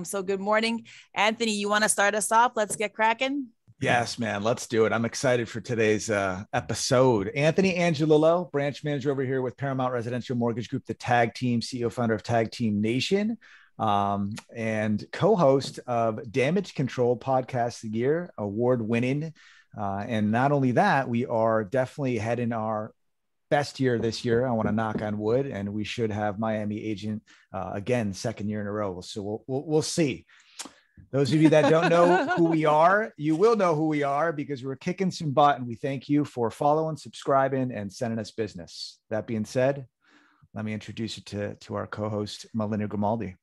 So good morning, Anthony. You want to start us off? Let's get cracking. Yes, man. Let's do it. I'm excited for today's episode. Anthony Angelillo, branch manager over here with Paramount Residential Mortgage Group, the Tag Team, CEO, founder of Tag Team Nation, and co-host of Damage Control Podcast of the Year, award-winning. And not only that, we are definitely heading our best year this year. I want to knock on wood, and we should have Miami agent again, second year in a row. So we'll see. Those of you that don't know who we are, you will know who we are because we're kicking some butt, and we thank you for following, subscribing, and sending us business. That being said, let me introduce you to our co-host, Melinda Grimaldi.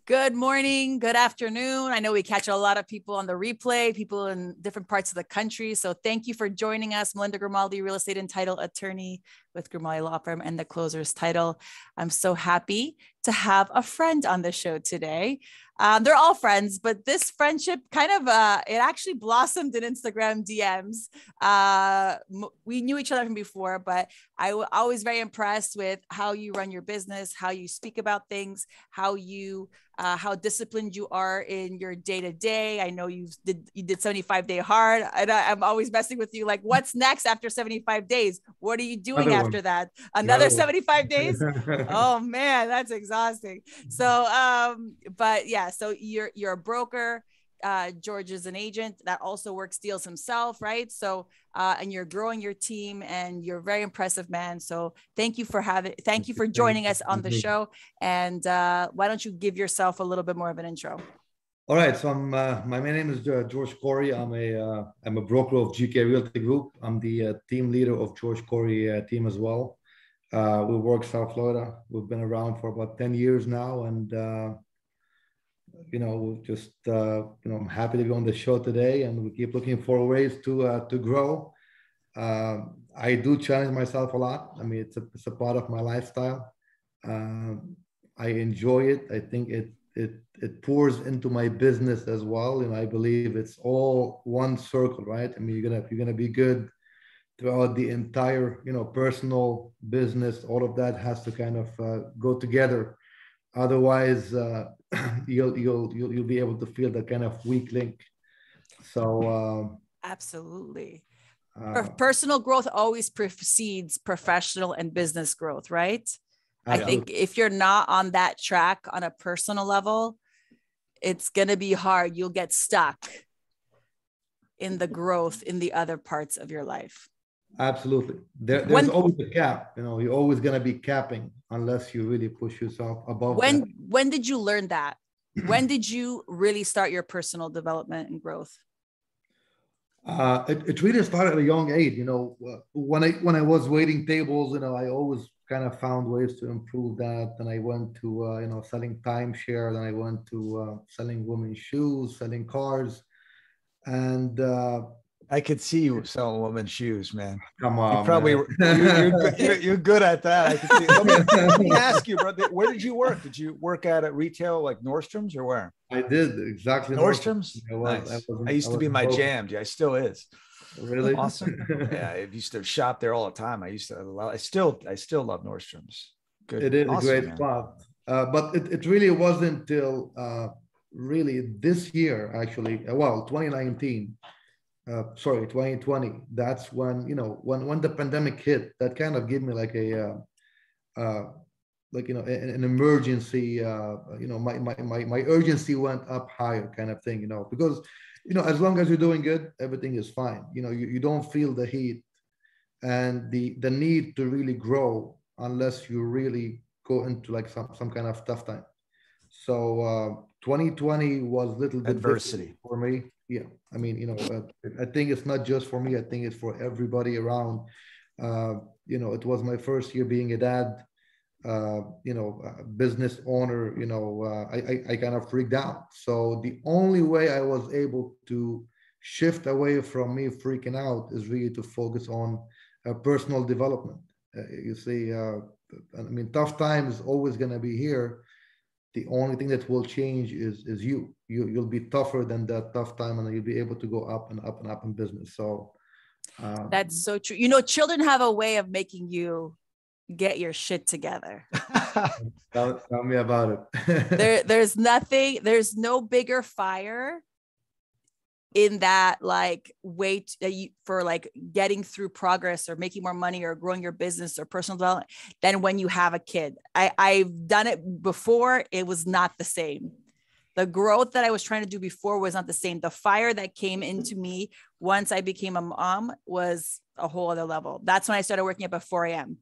Good morning, good afternoon. I know we catch a lot of people on the replay, people in different parts of the country. So thank you for joining us. Melinda Grimaldi, real estate and title attorney with Grimaldi Law Firm and the Closer's Title. I'm so happy to have a friend on the show today. They're all friends, but this friendship kind of, it actually blossomed in Instagram DMs. We knew each other from before, but I was always very impressed with how you run your business, how you speak about things, how disciplined you are in your day-to-day. I know you did 75-day hard. And I'm always messing with you. Like, what's next after 75 days? What are you doing after that? Another 75 days? Oh man, that's exhausting. So, but yeah, so you're a broker. George is an agent that also works deals himself, right? So, and you're growing your team, and you're a very impressive man. So, thank you for joining us on the show. And why don't you give yourself a little bit more of an intro? All right. So my name is George Khoury. I'm a broker of GK Realty Group. I'm the team leader of George Khoury team as well. We work South Florida. We've been around for about 10 years now, and I'm happy to be on the show today, and we keep looking for ways to grow. I do challenge myself a lot. I mean, it's a part of my lifestyle. I enjoy it. I think it pours into my business as well, and I believe it's all one circle, right? I mean, you're gonna be good throughout the entire, personal business. All of that has to kind of go together. Otherwise, you'll be able to feel that kind of weak link. So absolutely, personal growth always precedes professional and business growth, right? I think if you're not on that track on a personal level, it's going to be hard. You'll get stuck in the growth in the other parts of your life. Absolutely. There's always a cap. You're always going to be capping unless you really push yourself above that. When did you learn that? When did you really start your personal development and growth? It really started at a young age. When I was waiting tables, I always kind of found ways to improve that. Then I went to, selling timeshare. Then I went to selling women's shoes, selling cars. And I could see you selling women's shoes, man. Come on, you're good at that. I can see. Let me ask you, bro, where did you work? Did you work at a retail like Nordstrom's or where? I did, exactly. Nordstrom's? Nice. I used to be my jam. Yeah, I still is. Really? Awesome. Yeah, I used to shop there all the time. I still love Nordstrom's. Good. It is awesome, a great spot. But it really wasn't until really this year, actually, 2019. 2020. That's when, when the pandemic hit, that kind of gave me like an emergency, my urgency went up higher kind of thing, because, as long as you're doing good, everything is fine. You don't feel the heat and the need to really grow unless you really go into like some kind of tough time. So 2020 was a little bit adversity for me. Yeah, I mean, I think it's not just for me. I think it's for everybody around. It was my first year being a dad, a business owner. I kind of freaked out. So the only way I was able to shift away from me freaking out is really to focus on personal development. You see, tough times always going to be here. The only thing that will change is you'll be tougher than that tough time, and you'll be able to go up and up and up in business. So that's so true. Children have a way of making you get your shit together. Tell me about it. There's no bigger fire in that like wait for like getting through progress or making more money or growing your business or personal development than when you have a kid. I've done it before. It was not the same. The growth that I was trying to do before was not the same. The fire that came into me once I became a mom was a whole other level. That's when I started working up at 4 a.m.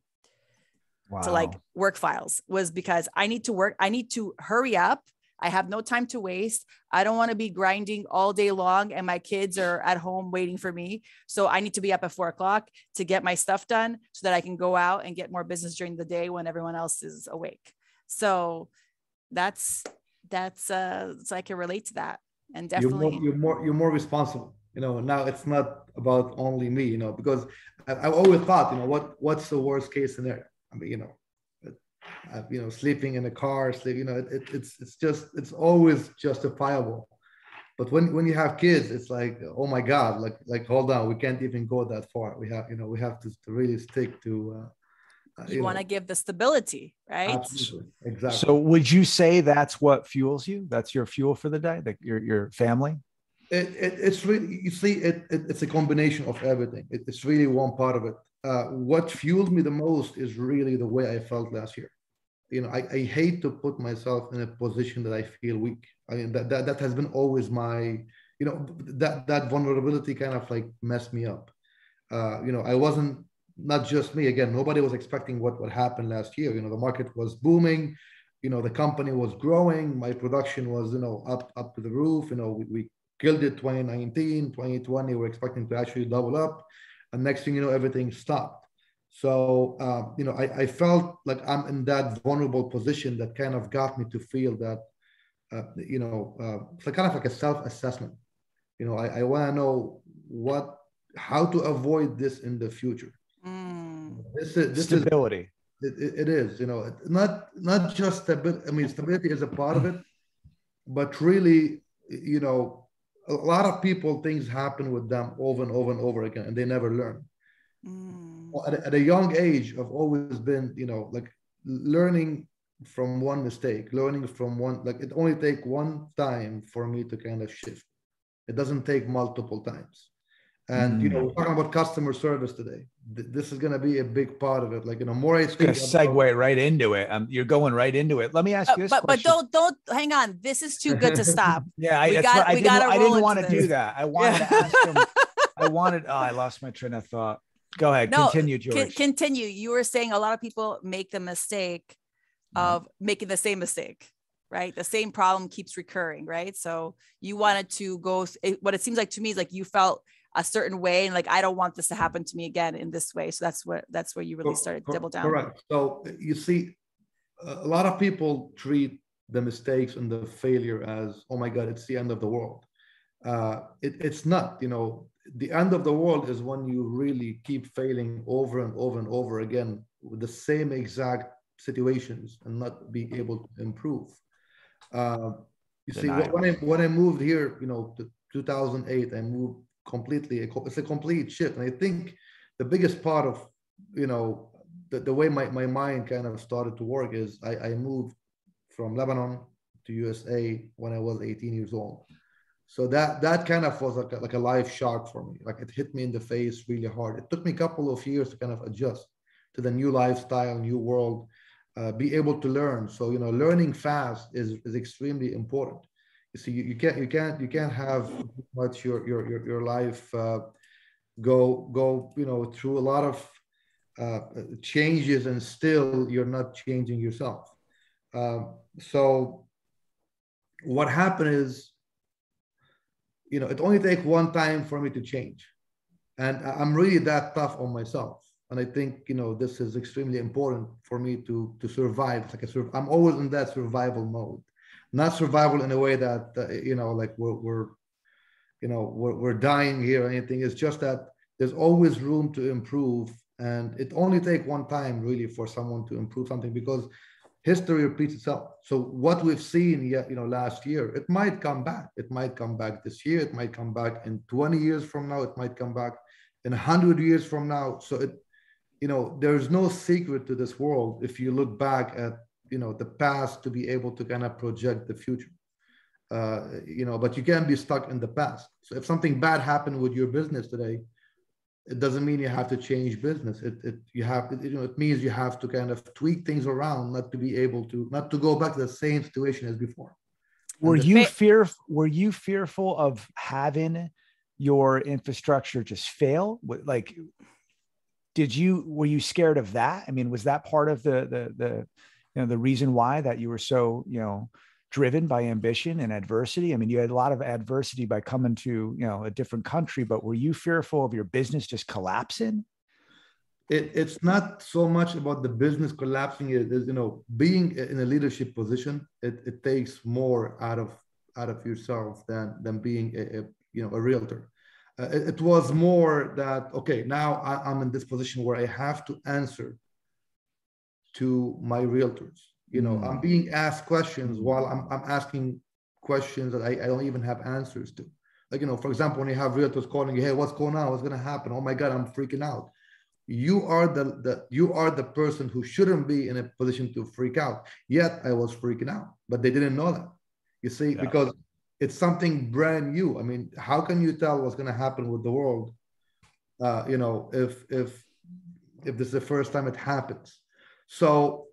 Wow. to like work files, was because I need to work. I need to hurry up. I have no time to waste. I don't want to be grinding all day long and my kids are at home waiting for me. So I need to be up at 4 o'clock to get my stuff done so that I can go out and get more business during the day when everyone else is awake. So that's so I can relate to that. And definitely you're more responsible. Now it's not about only me, because I always thought, what's the worst case scenario? I mean, sleeping in a car, it's always justifiable. But when you have kids, it's like, oh my God, like hold on, we can't even go that far. We have to really stick to. You want to give the stability, right? Absolutely, exactly. So would you say that's what fuels you? That's your fuel for the day, your family? It's really, you see, it's a combination of everything. It's really one part of it. What fueled me the most is really the way I felt last year. I hate to put myself in a position that I feel weak. I mean, that has been always my, that vulnerability kind of like messed me up. I wasn't, not just me, again, nobody was expecting what would happen last year. The market was booming, the company was growing, my production was, up to the roof. We killed it 2019, 2020, we're expecting to actually double up. And next thing you know, everything stopped. So, I felt like I'm in that vulnerable position that kind of got me to feel that, it's kind of like a self-assessment. I want to know how to avoid this in the future. This stability. It is, not just stability. I mean, stability is a part of it, but really, a lot of people, things happen with them over and over and over again, and they never learn. At a young age, I've always been, like learning from one mistake, learning from one, like it only takes one time for me to kind of shift. It doesn't take multiple times. And, we're talking about customer service today. This is going to be a big part of it. Like, more I think segue right into it. You're going right into it. Let me ask you this question. But don't hang on. This is too good to stop. Yeah, I didn't want to do that. I wanted to ask him. I lost my train of thought. Go ahead. No, continue, George. Continue. You were saying a lot of people make the mistake of making the same mistake, right? The same problem keeps recurring, right? So you wanted to go, what it seems like to me is like you felt a certain way and like, I don't want this to happen to me again in this way. So that's where you really started to double down. Correct. So you see, a lot of people treat the mistakes and the failure as, oh my God, it's the end of the world. It's not, the end of the world is when you really keep failing over and over and over again with the same exact situations and not be able to improve. You see, when I moved here, to 2008, I moved completely, it's a complete shift. And I think the biggest part of, the way my mind kind of started to work is I moved from Lebanon to USA when I was 18 years old. So that kind of was like a life shock for me. Like it hit me in the face really hard. It took me a couple of years to kind of adjust to the new lifestyle, new world, be able to learn. So, learning fast is extremely important. You see, you can't have much your life go through a lot of changes and still you're not changing yourself. So what happened is, it only takes one time for me to change, and I'm really that tough on myself. And I think this is extremely important for me to survive. It's like I'm always in that survival mode. Not survival in a way that like we're dying here or anything. It's just that there's always room to improve, and it only takes one time really for someone to improve something, because history repeats itself. So what we've seen last year, it might come back. It might come back this year. It might come back in 20 years from now. It might come back in 100 years from now. So there's no secret to this world if you look back at, the past to be able to kind of project the future. But you can't be stuck in the past. So if something bad happened with your business today, it doesn't mean you have to change business. It means you have to kind of tweak things around, not to go back to the same situation as before. Were you fearful of having your infrastructure just fail? Like, were you scared of that? I mean, was that part of the reason why that you were so, driven by ambition and adversity? I mean, you had a lot of adversity by coming to, a different country, but were you fearful of your business just collapsing? It's not so much about the business collapsing. It is, being in a leadership position, it takes more out of yourself than being a realtor. It was more that, okay, now I'm in this position where I have to answer to my realtors. I'm being asked questions while I'm asking questions that I don't even have answers to. Like, for example, when you have realtors calling you, hey, what's going on? What's going to happen? Oh my God, I'm freaking out. You are the person who shouldn't be in a position to freak out. Yet I was freaking out, but they didn't know that. You see, because it's something brand new. I mean, how can you tell what's going to happen with the world? If this is the first time it happens. So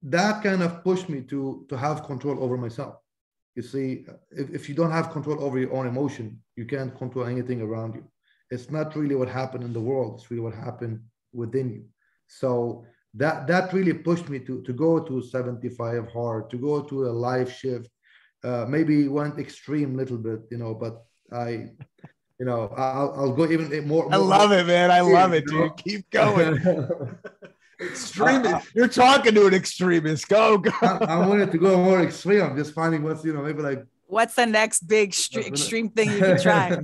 that kind of pushed me to have control over myself. You see, if you don't have control over your own emotion, you can't control anything around you. It's not really what happened in the world. It's really what happened within you. So that really pushed me to go to 75 hard, to go to a live shift. Maybe went extreme a little bit, but I'll go even more. I love it, man. I love it, dude. Keep going. Extreme. You're talking to an extremist. Go. I wanted to go more extreme. I'm just finding what's, maybe like. What's the next big extreme thing you can try?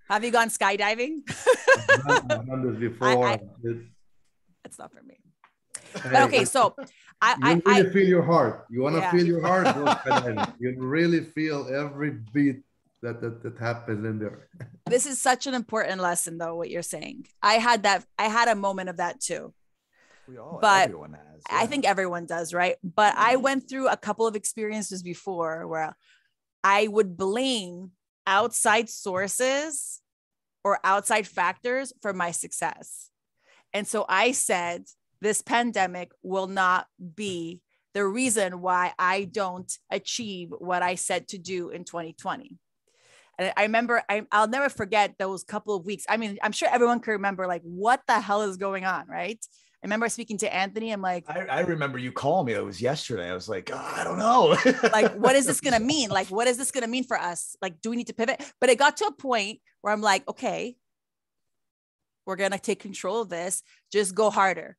Have you gone skydiving? I've done this before. It's not for me. But okay, so you really feel your heart. You want to feel your heart? Go skydiving. You really feel every beat that happens in there. This is such an important lesson, though, what you're saying. I had a moment of that too. Everyone has. Yeah. I think everyone does, right? But I went through a couple of experiences before where I would blame outside sources or outside factors for my success. And so I said, this pandemic will not be the reason why I don't achieve what I said to do in 2020. And I remember, I'll never forget those couple of weeks. I mean, I'm sure everyone can remember, like, what the hell is going on, right? I remember speaking to Anthony. I'm like, I remember you calling me. It was yesterday. I was like, I don't know. Like, what is this going to mean? Like, what is this going to mean for us? Like, do we need to pivot? But it got to a point where I'm like, okay, we're going to take control of this. Just go harder.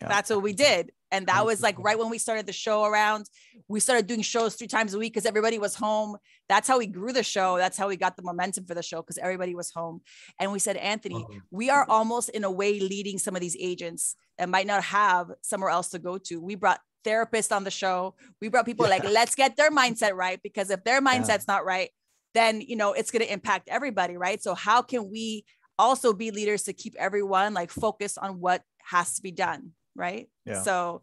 Yeah. That's what we did. And that was like right when we started the show around. We started doing shows 3 times a week because everybody was home. That's how we grew the show. That's how we got the momentum for the show, because everybody was home. And we said, Anthony, we are almost in a way leading some of these agents that might not have somewhere else to go to. We brought therapists on the show. We brought people like, let's get their mindset right, because if their mindset's not right, then, it's going to impact everybody, right? So how can we also be leaders to keep everyone like focused on what has to be done? Right. Yeah. So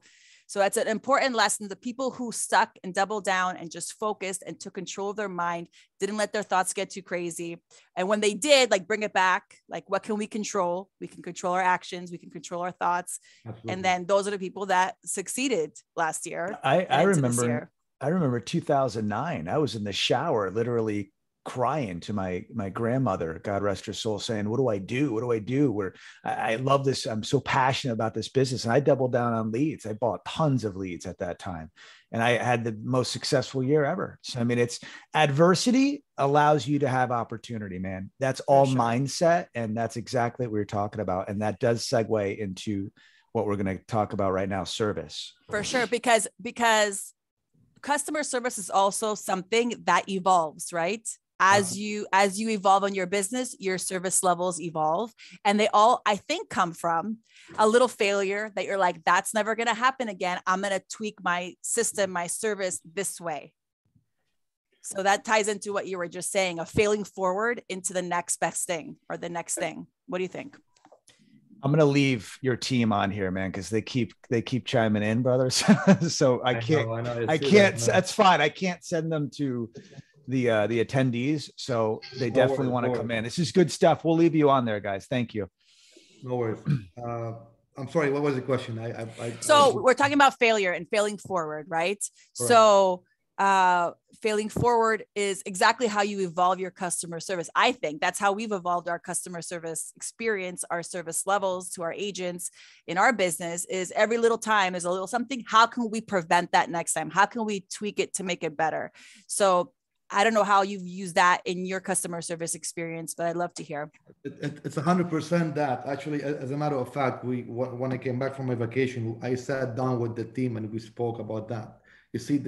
that's an important lesson. The people who stuck and doubled down and just focused and took control of their mind, didn't let their thoughts get too crazy. And when they did, like, bring it back, like, what can we control? We can control our actions. We can control our thoughts. Absolutely. And then those are the people that succeeded last year. I remember 2009. I was in the shower, literally crying to my grandmother, God rest her soul, saying, what do I do? What do I do? Where I love this. I'm so passionate about this business. And I doubled down on leads. I bought tons of leads at that time. And I had the most successful year ever. So, I mean, it's adversity allows you to have opportunity, man. That's all mindset. And that's exactly what we were talking about. And that does segue into what we're going to talk about right now, service. For sure. Because customer service is also something that evolves, right? As you evolve on your business, your service levels evolve, and they all, I think, come from a little failure that you're like, that's never going to happen again. I'm going to tweak my system, my service this way. So that ties into what you were just saying, of failing forward into the next best thing or the next thing. What do you think? I'm gonna leave your team on here, man, because they keep chiming in, brothers. So I can't. I know. I can't. That's fine. I can't send them to the attendees. So they definitely want to come in. This is good stuff. We'll leave you on there, guys. Thank you. No worries. I'm sorry. What was the question? So we're talking about failure and failing forward, right? Correct. So failing forward is exactly how you evolve your customer service. I think that's how we've evolved our customer service experience, our service levels to our agents in our business. Is every little time is a little something. How can we prevent that next time? How can we tweak it to make it better? So I don't know how you've used that in your customer service experience, but I'd love to hear. It's 100% that. Actually, as a matter of fact, when I came back from my vacation, I sat down with the team and we spoke about that. You see,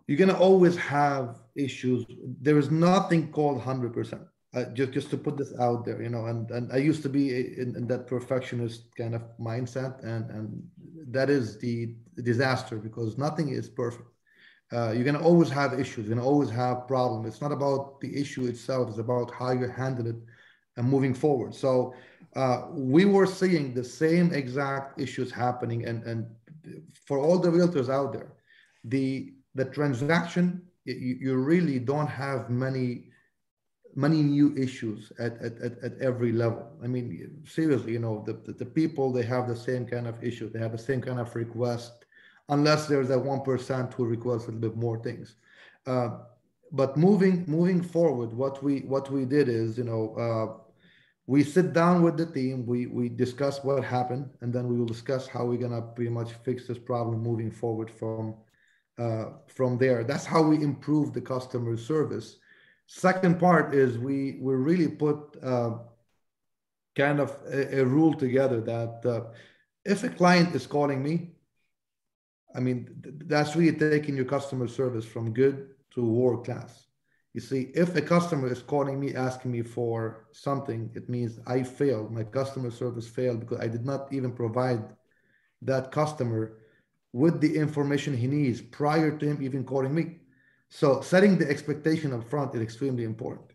you're gonna always have issues. There is nothing called 100%. Just to put this out there, and I used to be in that perfectionist kind of mindset, and that is the disaster, because nothing is perfect. You're going to always have issues. You're going to always have problems. It's not about the issue itself. It's about how you handle it and moving forward. So we were seeing the same exact issues happening. And for all the realtors out there, the transaction, you really don't have many new issues at every level. I mean, seriously, the people, they have the same kind of issues. They have the same kind of request, unless there's that 1% who requests a little bit more things. But moving forward, what we did is, we sit down with the team, we discuss what happened, and then we will discuss how we're gonna pretty much fix this problem moving forward from there. That's how we improve the customer service. Second part is we really put kind of a rule together that if a client is calling me, I mean, that's really taking your customer service from good to world class. You see, if a customer is calling me, asking me for something, it means I failed. My customer service failed because I did not even provide that customer with the information he needs prior to him even calling me. So setting the expectation up front is extremely important.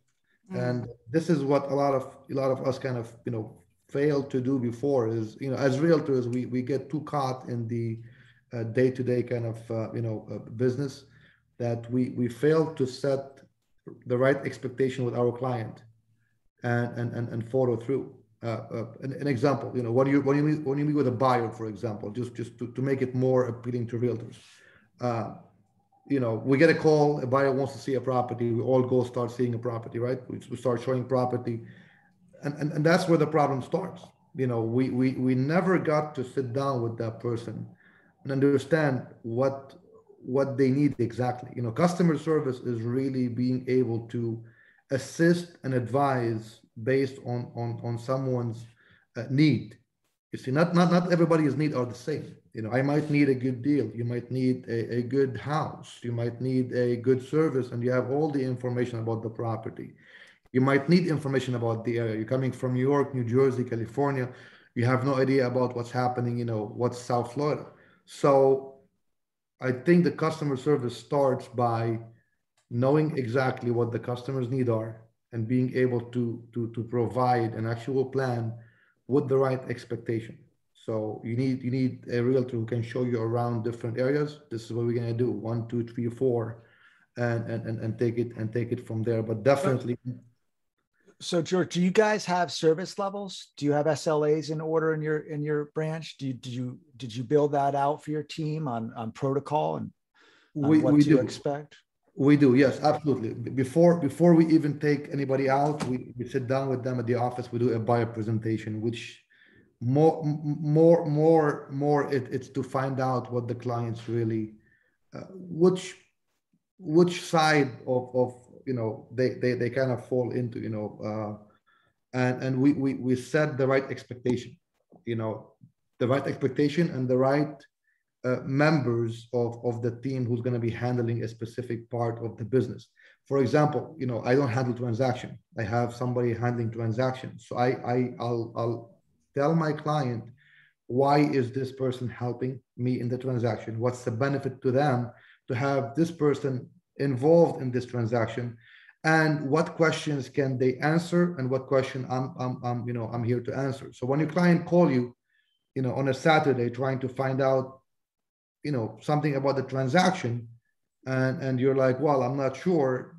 And this is what a lot of us kind of, failed to do before is, as realtors, we get too caught in the day-to-day kind of business, that we fail to set the right expectation with our client and follow through. An example, when you meet with a buyer, for example, just to make it more appealing to realtors, we get a call, a buyer wants to see a property, we all go start seeing a property, right? We start showing property, and that's where the problem starts. We never got to sit down with that person and understand what they need exactly. Customer service is really being able to assist and advise based on someone's need. You see, not everybody's needs are the same. I might need a good deal. You might need a good house. You might need a good service, and you have all the information about the property. You might need information about the area. You're coming from New York, New Jersey, California. You have no idea about what's happening, what's South Florida. So I think the customer service starts by knowing exactly what the customer's needs are and being able to provide an actual plan with the right expectation. So you need a realtor who can show you around different areas. This is what we're gonna do: 1, 2, 3, 4, and take it from there. But definitely. So George, do you guys have service levels? Do you have SLAs in order in your branch? Did you build that out for your team on protocol and what to expect? We do, yes, absolutely. Before we even take anybody out, we sit down with them at the office. We do a buyer presentation, which it's to find out what the clients really, which side of they kind of fall into, and we set the right expectation, the right expectation and the right members of the team who's going to be handling a specific part of the business. For example, I don't handle transaction. I have somebody handling transaction. So I'll tell my client, why is this person helping me in the transaction? What's the benefit to them to have this person involved in this transaction? and what questions can they answer, and what question I'm here to answer. So when your client call you, on a Saturday trying to find out, something about the transaction, and you're like, well, I'm not sure,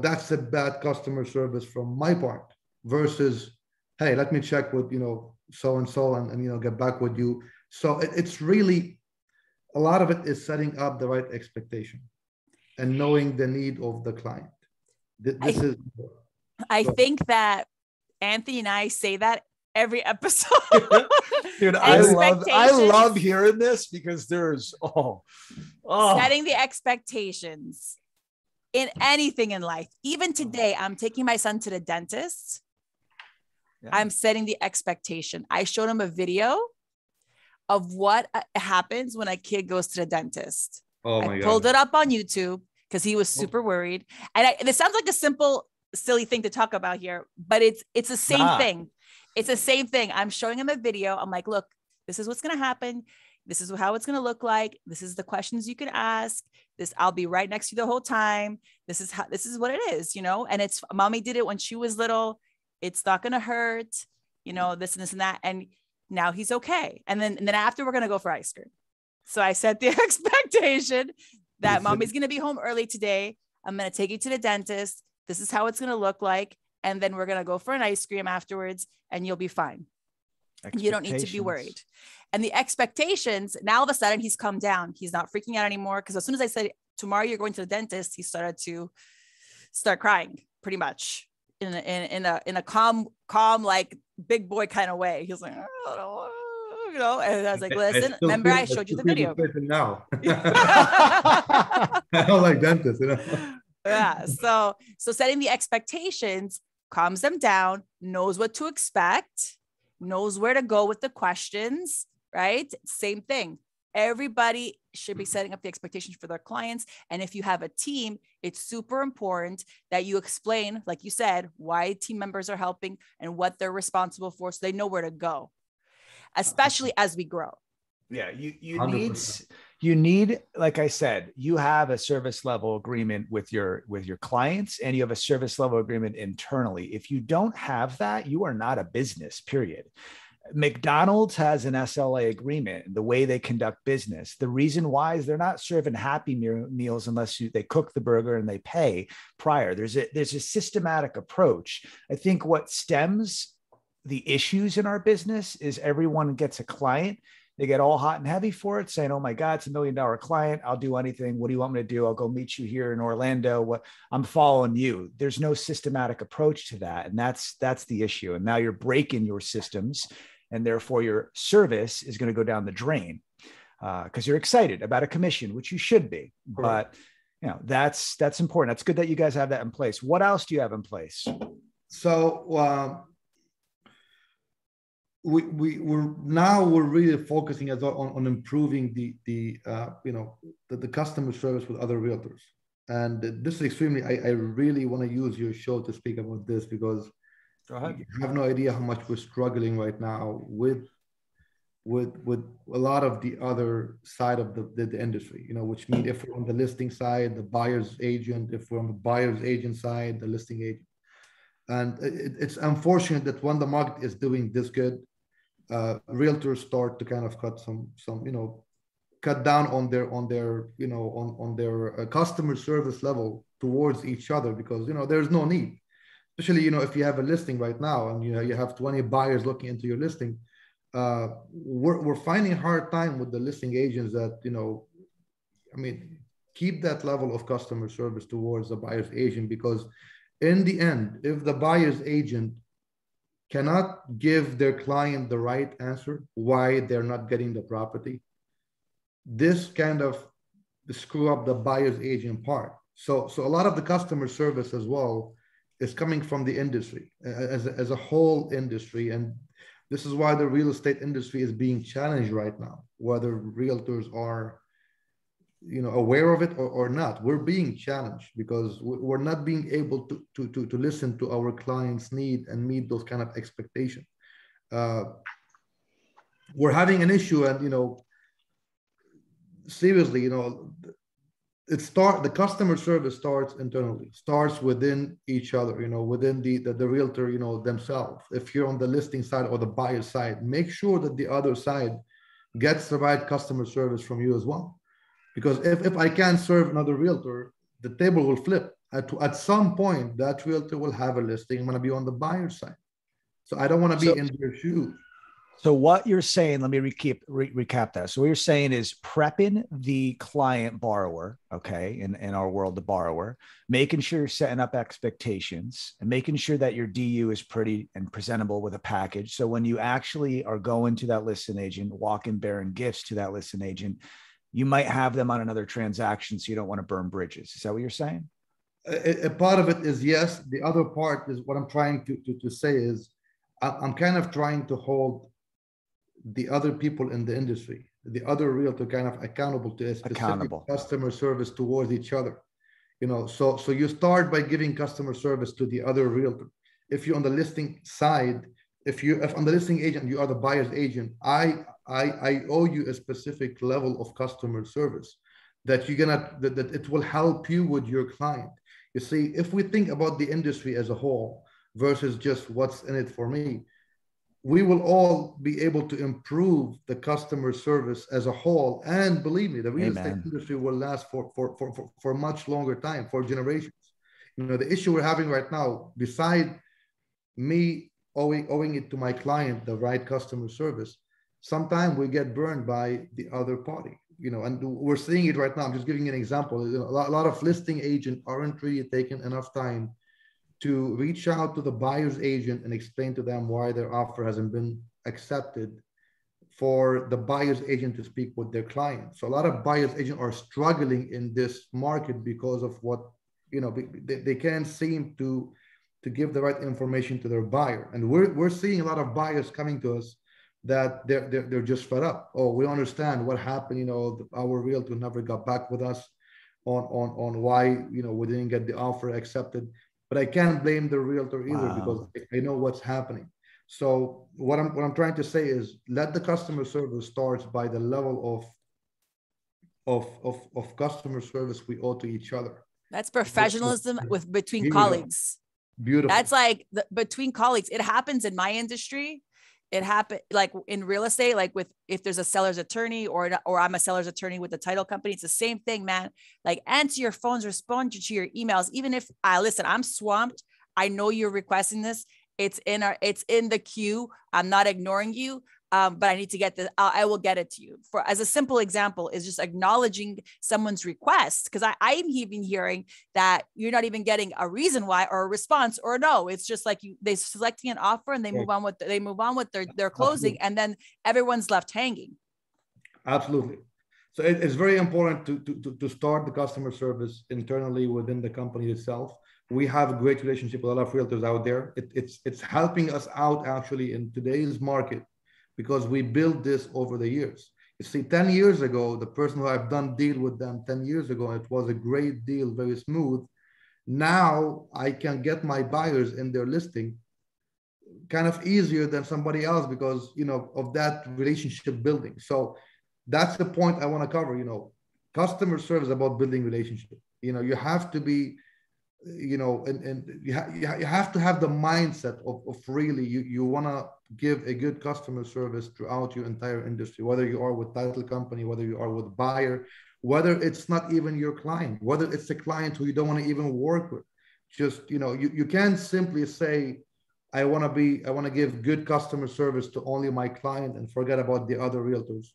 that's a bad customer service from my part, versus, hey, let me check with, so and so, and get back with you. So it's really, a lot of it is setting up the right expectation and knowing the need of the client. I think that Anthony and I say that every episode. Dude, I love hearing this, because there's setting the expectations in anything in life. Even today, I'm taking my son to the dentist. Yeah. I'm setting the expectation. I showed him a video of what happens when a kid goes to the dentist. I pulled it up on YouTube because he was super worried. And this sounds like a simple, silly thing to talk about here, but it's the same thing. It's the same thing. I'm showing him a video. I'm like, look, this is what's going to happen. This is how it's going to look like. This is the questions you can ask. I'll be right next to you the whole time. This is what it is, and it's, mommy did it when she was little. It's not going to hurt, this and this and that. And now he's okay. And then after, we're going to go for ice cream. So I set the expectation that mommy's going to be home early today. I'm going to take you to the dentist. This is how it's going to look like. And then we're going to go for an ice cream afterwards, and you'll be fine. You don't need to be worried. And the expectations, now all of a sudden he's come down. He's not freaking out anymore. Because as soon as I said, tomorrow you're going to the dentist, he started to start crying, pretty much in a calm, like big boy kind of way. He was like, and I was like, listen, remember I showed you the video. Now. I don't like dentists, Yeah. So setting the expectations calms them down, knows what to expect, knows where to go with the questions, right? Same thing. Everybody should be setting up the expectations for their clients. And if you have a team, it's super important that you explain, like you said, why team members are helping and what they're responsible for, so they know where to go, especially as we grow. Yeah, you need, like I said, you have a service level agreement with your clients, and you have a service level agreement internally. If you don't have that, you are not a business, period. McDonald's has an SLA agreement, the way they conduct business. The reason why is they're not serving Happy Meals unless they cook the burger and they pay prior. There's a systematic approach. I think what stems the issues in our business is everyone gets a client. They get all hot and heavy for it, saying, oh my God, it's $1 million client. I'll do anything. What do you want me to do? I'll go meet you here in Orlando. I'm following you. There's no systematic approach to that. And that's the issue. And now you're breaking your systems, and therefore your service is going to go down the drain because you're excited about a commission, which you should be. Correct. But that's important. That's good that you guys have that in place. What else do you have in place? So we're really focusing as well on improving the customer service with other realtors. And this is extremely, I really want to use your show to speak about this, because you have no idea how much we're struggling right now with a lot of the other side of the industry, which means if we're on the listing side, the buyer's agent, if we're on the buyer's agent side, the listing agent. And it's unfortunate that when the market is doing this good, realtors start to kind of cut cut down on their customer service level towards each other, because there's no need. Especially if you have a listing right now and you have 20 buyers looking into your listing, we're finding a hard time with the listing agents that keep that level of customer service towards the buyer's agent, because in the end, if the buyer's agent cannot give their client the right answer why they're not getting the property, this kind of screw up the buyer's agent part. So a lot of the customer service as well is coming from the industry as a whole industry. And this is why the real estate industry is being challenged right now, whether realtors are aware of it or not. We're being challenged because we're not being able to listen to our clients' need and meet those kind of expectations. We're having an issue, and seriously, the customer service starts internally, starts within each other, within the realtor, themselves. If you're on the listing side or the buyer side, make sure that the other side gets the right customer service from you as well. Because if I can't serve another realtor, the table will flip. At some point, that realtor will have a listing. I'm going to be on the buyer side. So I don't want to be in their shoes. So what you're saying, let me recap that. So what you're saying is prepping the client borrower, okay, in our world, the borrower, making sure you're setting up expectations and making sure that your DU is pretty and presentable with a package. So when you actually are going to that listing agent, walking bearing gifts to that listing agent, you might have them on another transaction. So you don't want to burn bridges. Is that what you're saying? A part of it is yes. The other part is what I'm trying to say is I'm kind of trying to hold the other people in the industry, the other realtor, kind of accountable to a specific customer service towards each other. So you start by giving customer service to the other realtor. If you're on the listing side, if on the listing agent, you are the buyer's agent, I owe you a specific level of customer service that it will help you with your client. You see, if we think about the industry as a whole versus just what's in it for me, we will all be able to improve the customer service as a whole. And believe me, the real estate industry will last for much longer time, for generations. The issue we're having right now, beside me owing it to my client, the right customer service, sometimes we get burned by the other party, and we're seeing it right now. I'm just giving you an example. A lot of listing agents aren't really taking enough time to reach out to the buyer's agent and explain to them why their offer hasn't been accepted, for the buyer's agent to speak with their client. So a lot of buyer's agents are struggling in this market because of what, they can't seem to give the right information to their buyer. And we're seeing a lot of buyers coming to us that they're just fed up. Oh, we understand what happened. Our realtor never got back with us on why, we didn't get the offer accepted. But I can't blame the realtor either, because I know what's happening. So what I'm trying to say is, let the customer service starts by the level of customer service we owe to each other. That's professionalism between colleagues. Beautiful. That's like between colleagues. It happens in my industry. It happened like in real estate, like if there's a seller's attorney or I'm a seller's attorney with the title company, it's the same thing, man. Like, answer your phones, respond to your emails. Even if listen, I'm swamped. I know you're requesting this. It's in the queue. I'm not ignoring you. But I need to get this. I will get it to you. As a simple example, is just acknowledging someone's request, because I'm even hearing that you're not even getting a reason why or a response or no. It's just like they're selecting an offer and they move on with their closing. Absolutely. And then everyone's left hanging. Absolutely. So it's very important to start the customer service internally within the company itself. We have a great relationship with a lot of realtors out there. It's helping us out actually in today's market, because we built this over the years. You see, 10 years ago, the person who I've done deal with them 10 years ago, it was a great deal, very smooth. Now I can get my buyers in their listing kind of easier than somebody else because, of that relationship building. So that's the point I want to cover. Customer service is about building relationship. You have to be, and you have to have the mindset of really, you want to give a good customer service throughout your entire industry, whether you are with title company, whether you are with buyer, whether it's not even your client, whether it's a client who you don't want to even work with. Just, you can't simply say, I want to give good customer service to only my client and forget about the other realtors,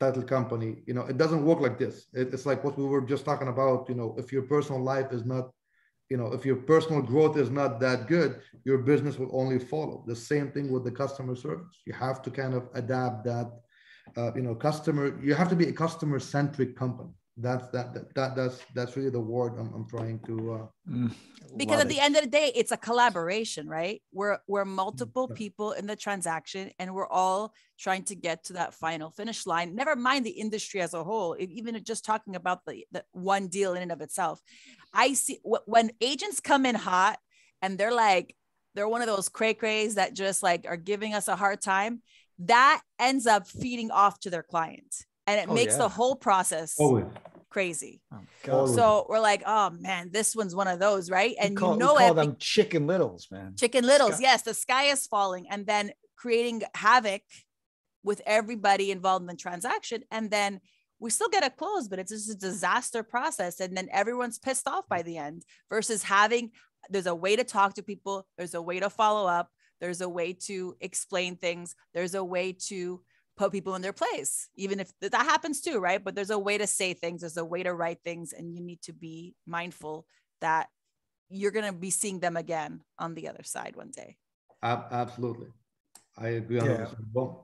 title company. It doesn't work like this. It's like what we were just talking about. If your personal life is not, if your personal growth is not that good, your business will only follow. The same thing with the customer service. You have to kind of adapt that, you have to be a customer-centric company. That's really the word I'm trying to. Because at the end of the day, it's a collaboration, right? We're multiple people in the transaction, and we're all trying to get to that final finish line. Never mind the industry as a whole. Even just talking about the one deal in and of itself, I see when agents come in hot and they're one of those cray-crays that just like are giving us a hard time. That ends up feeding off to their client, and it makes the whole process crazy. Oh, God. So we're like, oh man, this one's one of those, right? And we call them chicken littles, man. Chicken littles. Yes. The sky is falling, and then creating havoc with everybody involved in the transaction. And then we still get it closed, but it's just a disaster process. And then everyone's pissed off by the end versus there's a way to talk to people. There's a way to follow up. There's a way to explain things. There's a way to put people in their place, even if that happens too, right? But there's a way to say things. There's a way to write things. And you need to be mindful that you're going to be seeing them again on the other side one day. Absolutely. I agree 100%.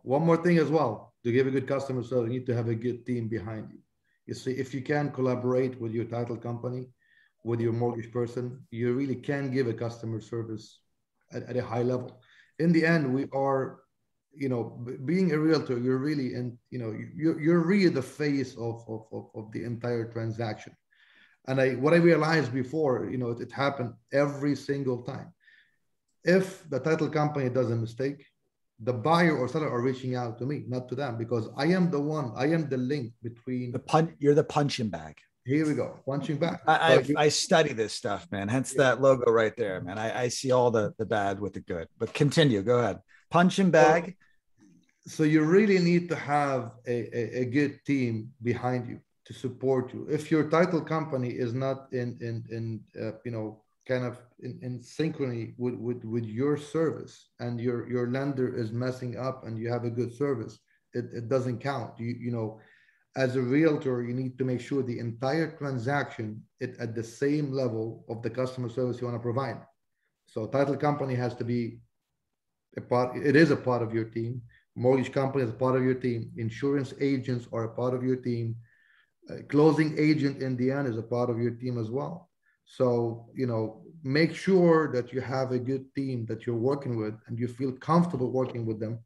One more thing as well, to give a good customer service, you need to have a good team behind you. You see, if you can collaborate with your title company, with your mortgage person, you really can give a customer service at a high level. In the end, we are, being a realtor, you're really, you're really the face of the entire transaction. And what I realized before, it happened every single time. If the title company does a mistake, the buyer or seller are reaching out to me, not to them, because I am the link between you're the punching bag. Here we go, punching bag. I study this stuff, man. Hence that logo right there, man. I see all the bad with the good. But continue, go ahead. Punching bag. So you really need to have a good team behind you to support you. If your title company is not kind of in synchrony with your service, and your lender is messing up and you have a good service, it doesn't count. As a realtor, you need to make sure the entire transaction is at the same level of the customer service you want to provide. So title company has to be it is a part of your team. Mortgage company is a part of your team. Insurance agents are a part of your team. Closing agent in the end is a part of your team as well. So, make sure that you have a good team that you're working with and you feel comfortable working with them,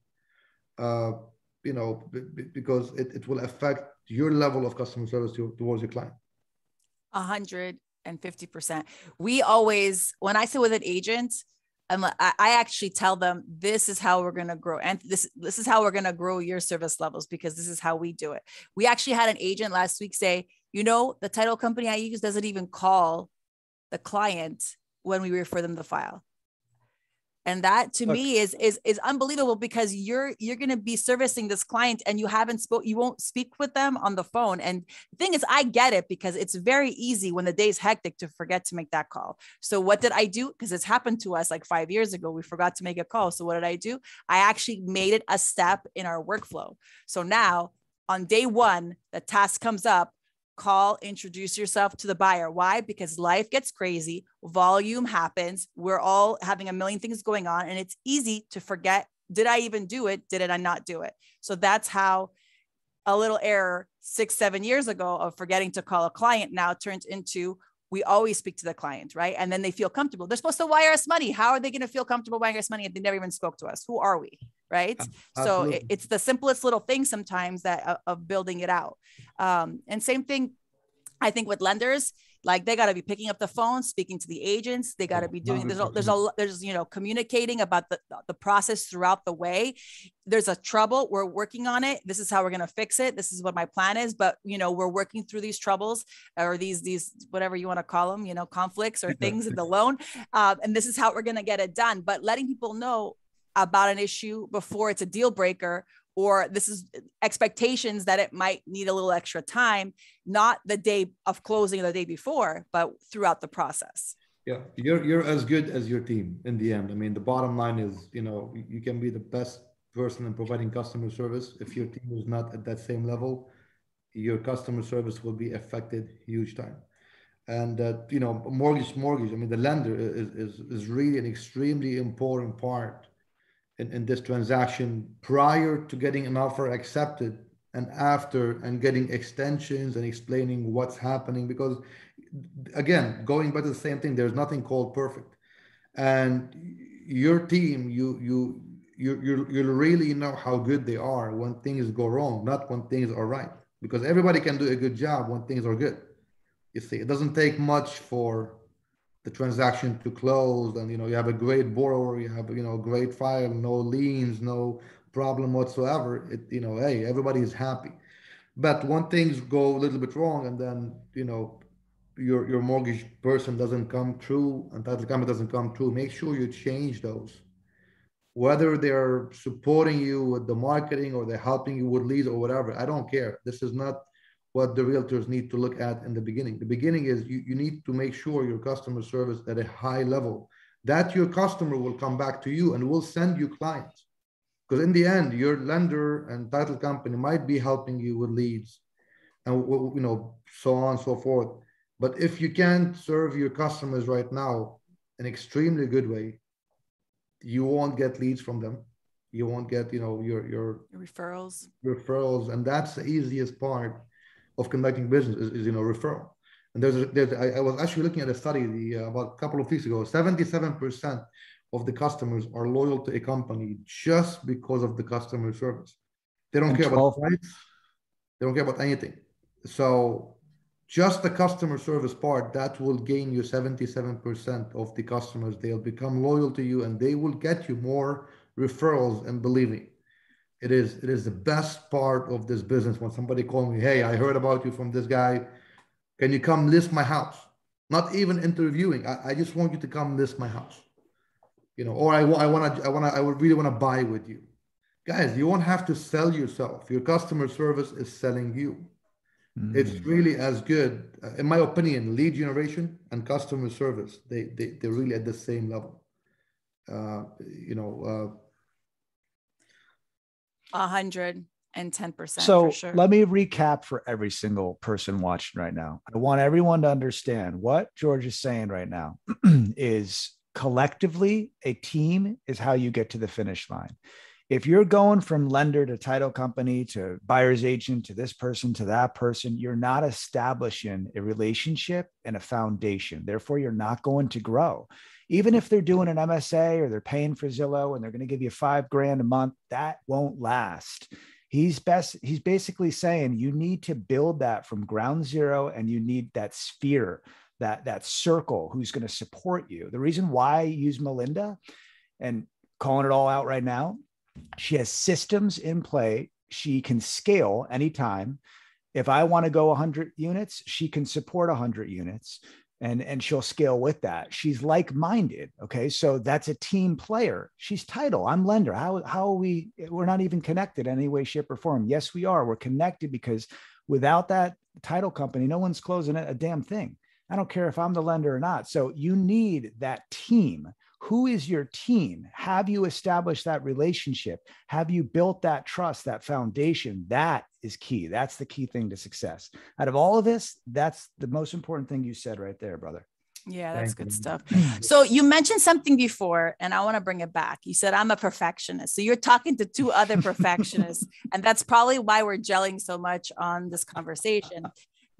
because it will affect your level of customer service towards your client. 150%. We always, when I sit with an agent, I actually tell them, this is how we're going to grow. And this is how we're going to grow your service levels, because this is how we do it. We actually had an agent last week say, the title company I use doesn't even call the client when we refer them the file. And that to me is unbelievable, because you're going to be servicing this client and you won't speak with them on the phone. And the thing is, I get it, because it's very easy when the day's hectic to forget to make that call. So what did I do? Because it's happened to us like 5 years ago. We forgot to make a call. So what did I do? I actually made it a step in our workflow. So now on day one, the task comes up. Call, introduce yourself to the buyer. Why? Because life gets crazy, volume happens. We're all having a million things going on, and it's easy to forget, did I even do it? Did I not do it? So that's how a little error 6-7 years ago of forgetting to call a client now turns into, we always speak to the client, right? And then they feel comfortable. They're supposed to wire us money. How are they going to feel comfortable wiring us money if they never even spoke to us? Who are we? Right? Absolutely. So it's the simplest little thing sometimes that of building it out. And same thing, I think with lenders, like they got to be picking up the phone, speaking to the agents. They got to be doing, there's communicating about the process throughout the way. There's a trouble. We're working on it. This is how we're going to fix it. This is what my plan is. But, we're working through these troubles or these, whatever you want to call them, conflicts or things in the loan. And this is how we're going to get it done. But letting people know about an issue before it's a deal breaker, or this is expectations that it might need a little extra time, not the day of closing or the day before, but throughout the process. Yeah, you're as good as your team in the end. I mean, the bottom line is, you can be the best person in providing customer service. If your team is not at that same level, your customer service will be affected huge time. And mortgage. I mean, the lender is really an extremely important part in this transaction, prior to getting an offer accepted and after, and getting extensions and explaining what's happening. Because again, going back to the same thing, there's nothing called perfect. And your team, you really know how good they are when things go wrong, not when things are right. Because everybody can do a good job when things are good. You see, it doesn't take much for the transaction to close, and you have a great borrower, you have a great file, no liens, no problem whatsoever. Hey, everybody is happy. But when things go a little bit wrong, and then your mortgage person doesn't come true and title company doesn't come true, make sure you change those. Whether they're supporting you with the marketing or they're helping you with leads or whatever, I don't care. This is not what the realtors need to look at in the beginning. The beginning is you need to make sure your customer service at a high level, that your customer will come back to you and will send you clients. Because in the end, your lender and title company might be helping you with leads and so on and so forth. But if you can't serve your customers right now in an extremely good way, you won't get leads from them. You won't get your referrals, and that's the easiest part of conducting business is referral. And I was actually looking at a study about a couple of weeks ago. 77% of the customers are loyal to a company just because of the customer service. They don't care about price. They don't care about anything. So just the customer service part, that will gain you 77% of the customers. They'll become loyal to you and they will get you more referrals. And believe me, it is the best part of this business. When somebody calls me, hey, I heard about you from this guy. Can you come list my house? Not even interviewing. I just want you to come list my house. Or I would really want to buy with you. Guys, you won't have to sell yourself. Your customer service is selling you. It's really as good, in my opinion. Lead generation and customer service, they're really at the same level. 110%. So for sure. Let me recap for every single person watching right now. I want everyone to understand what George is saying right now is collectively a team is how you get to the finish line. If you're going from lender to title company to buyer's agent to this person to that person, you're not establishing a relationship and a foundation. Therefore, you're not going to grow. Even if they're doing an MSA or they're paying for Zillow and they're going to give you $5,000 a month, that won't last. He's basically saying you need to build that from ground zero, and you need that sphere, that circle who's going to support you. The reason why I use Melinda and calling it all out right now, she has systems in play. She can scale anytime. If I want to go 100 units, she can support 100 units and she'll scale with that. She's like-minded. Okay. So that's a team player. She's title. I'm lender. How are we? We're not even connected in any way, shape, or form. Yes, we are. We're connected because without that title company, no one's closing a damn thing. I don't care if I'm the lender or not. So you need that team. Who is your team? Have you established that relationship? Have you built that trust, that foundation? That is key. That's the key thing to success. Out of all of this, that's the most important thing you said right there, brother. Yeah, that's good stuff. So you mentioned something before, and I want to bring it back. You said, I'm a perfectionist. So you're talking to two other perfectionists, and that's probably why we're gelling so much on this conversation,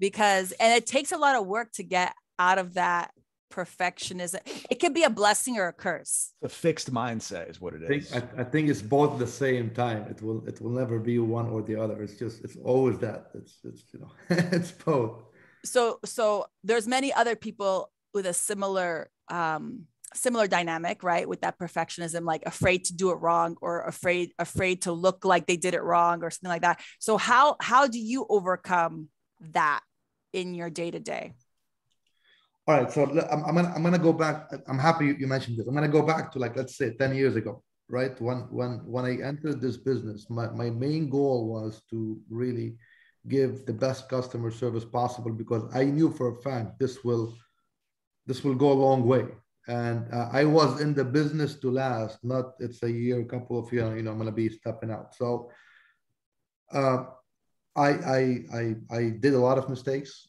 and it takes a lot of work to get out of that perfectionism. It could be a blessing or a curse. A fixed mindset is what it is. I think it's both at the same time. It will never be one or the other. It's always that. It's it's both. So there's many other people with a similar dynamic, right? With that perfectionism, like afraid to do it wrong, or afraid to look like they did it wrong, or something like that. So how do you overcome that in your day-to-day? All right, so I'm gonna go back. I'm happy you mentioned this. I'm gonna go back to, like, let's say 10 years ago, right? When I entered this business, my main goal was to really give the best customer service possible, because I knew for a fact this will go a long way. And I was in the business to last, not it's a year, a couple of years, I'm gonna be stepping out. So I did a lot of mistakes.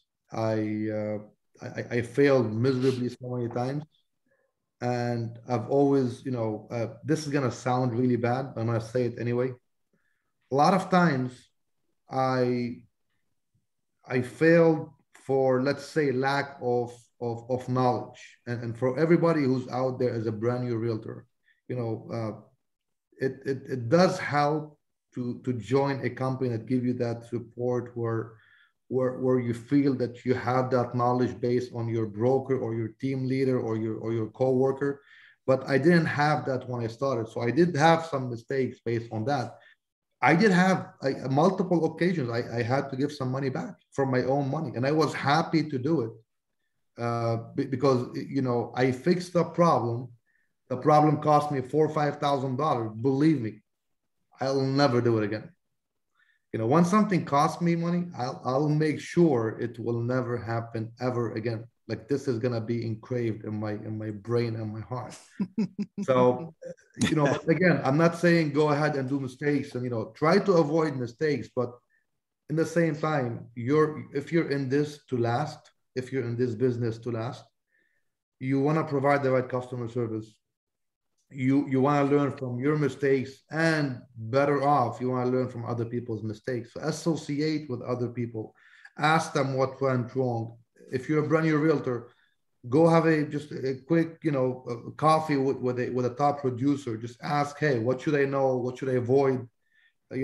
I failed miserably so many times, and I've always, this is gonna sound really bad, but I'm gonna say it anyway. A lot of times, I failed for, let's say, lack of knowledge, and for everybody who's out there as a brand new realtor, it does help to join a company that give you that support, where you feel that you have that knowledge based on your broker or your team leader or your co-worker. But I didn't have that when I started. So I did have some mistakes based on that. I did have multiple occasions. I had to give some money back from my own money, and I was happy to do it because I fixed the problem. The problem cost me $4,000 or $5,000. Believe me, I'll never do it again. When something costs me money, I'll make sure it will never happen ever again. Like, this is gonna be engraved in my brain and my heart. So, but again, I'm not saying go ahead and do mistakes and try to avoid mistakes, but in the same time, if you're in this to last, if you're in this business to last, you want to provide the right customer service. You want to learn from your mistakes, and better off, you want to learn from other people's mistakes. So associate with other people, ask them what went wrong. If you're a brand new realtor, go have just a quick, coffee with a top producer. Just ask, hey, what should I know? What should I avoid,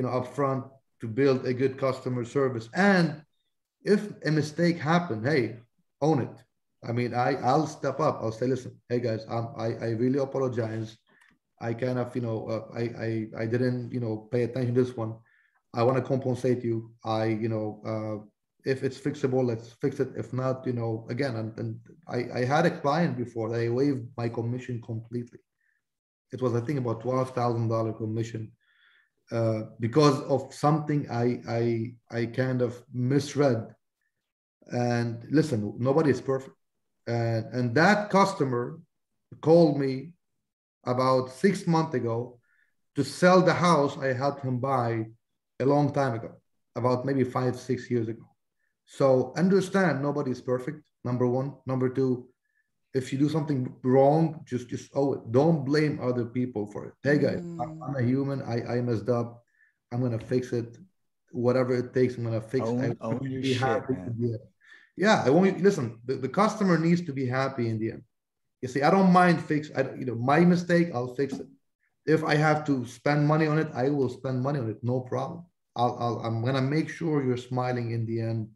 up front to build a good customer service? And if a mistake happened, hey, own it. I mean, I'll step up. I'll say, listen, hey guys, I really apologize. I kind of, I didn't, pay attention to this one. I want to compensate you. If it's fixable, let's fix it. If not, again, and I had a client before that I waived my commission completely. It was, I think, about $12,000 commission because of something I kind of misread. And listen, nobody is perfect. And that customer called me about 6 months ago to sell the house I helped him buy a long time ago, about maybe 5-6 years ago. So understand, nobody is perfect, number one. Number two, if you do something wrong, just owe it. Don't blame other people for it. Hey guys, I'm a human. I messed up. I'm gonna fix it. Whatever it takes, I'm gonna fix it. Own your shit, man. Yeah, I want you. Listen, the customer needs to be happy in the end. You see, I don't mind my mistake, I'll fix it. If I have to spend money on it, I will spend money on it. No problem. I'm gonna make sure you're smiling in the end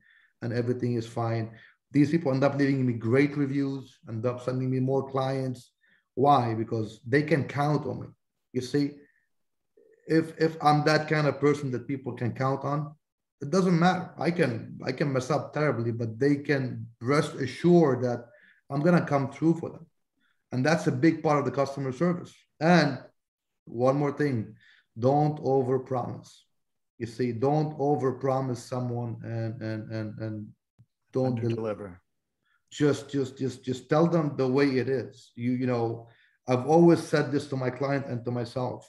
and everything is fine. These people end up leaving me great reviews, end up sending me more clients. Why? Because they can count on me. You see, if I'm that kind of person that people can count on, it doesn't matter. I can mess up terribly, but they can rest assured that I'm gonna come through for them. And that's a big part of the customer service. And one more thing, don't overpromise. You see, don't overpromise someone and don't deliver. Just tell them the way it is. I've always said this to my client and to myself,